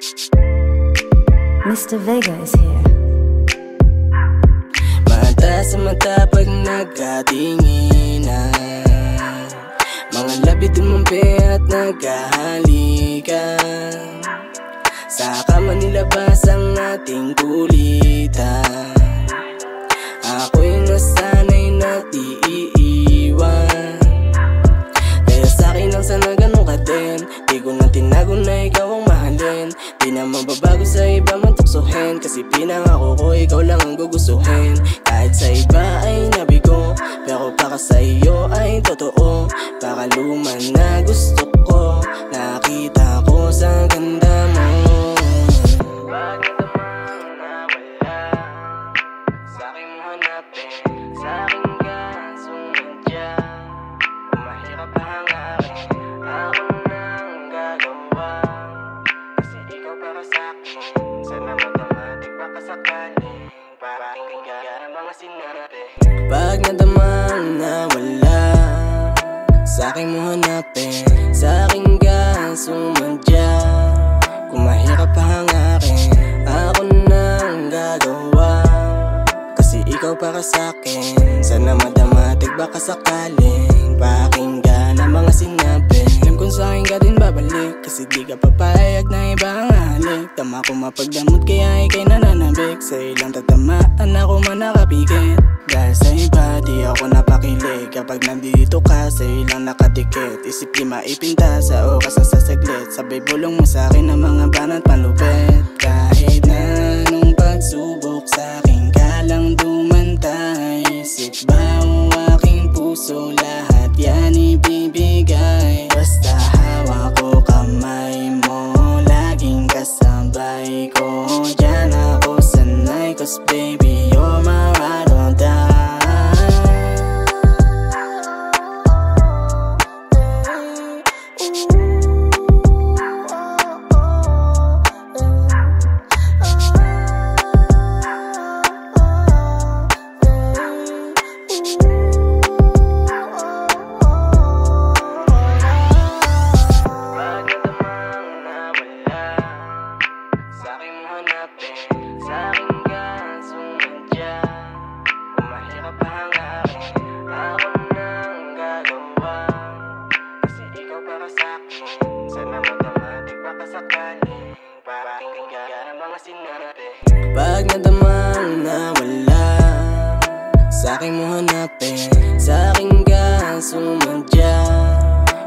Mr. Vega is here. Mata sa mata pag nagkatinginan, mga labi dumampi at nagkahalikan. Saka man nilabas ang ating kulitan. Ako'y nasanay na di iiwan, kaya sa'kin ang sana ganun ka din. Di ko na tinago na ikaw ang mahalin. Di na mababago sa iba man tuksohin, kasi pinangako ko ikaw lang ang gugustuhin. Kahit sa iba ay nabigo, pero para sa iyo ay totoo. Baka luman na gusto ko, nakita ko sa ganda mo. Bakit naman nawala, sa'kin mo hanapin, sa'kin ka sumadya. Kung mahirap hangarin, ako nang gagawa, kasi ikaw para sa'kin. Sana matamatik baka sakaling pakinggan ang mga sinabi. Pag nadamang nawala, sa'kin mo hanapin, sa'kin ka sumadya. Kung mahirap hangarin, ako nang gagawa, kasi ikaw para sa'kin. Sana madamatik baka sakaling pakinggan ang mga sinabi. Alam kung sa'kin ka din babalik, kasi di ka papayag na iba ang halik. Tama ko mapagdamot kaya ika'y nananabik, sa ilang tatamaan ako man nakapikit. Dahil sa iba di ako napakilig, kapag nandito ka sa ilang nakadikit. Isip di maipinta sa oras na sasaglit, sabay bulong mo sa'kin ang mga banat panlupit. Kahit na anong pagsubok sa'kin ka lang dumantay, isip ba o aking puso, lahat yan ibibigay. Basta hawak ko kamay mo, laging kasabay ko, dyan ako sanay. Cause baby you're my ride or die. Sa'kin mo hanapin, sa'kin ka sumadya. Kung mahirap hangarin, ako nang gagawa, kasi ikaw para sa'kin. Sana matamatik baka sakaling pakinggan ang mga sinabi. Pag nadamang nawala, sa'kin mo hanapin, sa'kin ka sumadya.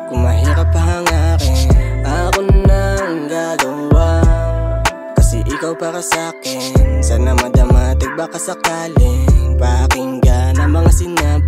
Kung mahirap hangarin, ako nang gagawa, kasi ikaw para sa'kin. Sana madamatik baka sakaling pakinggan ang mga sinabi.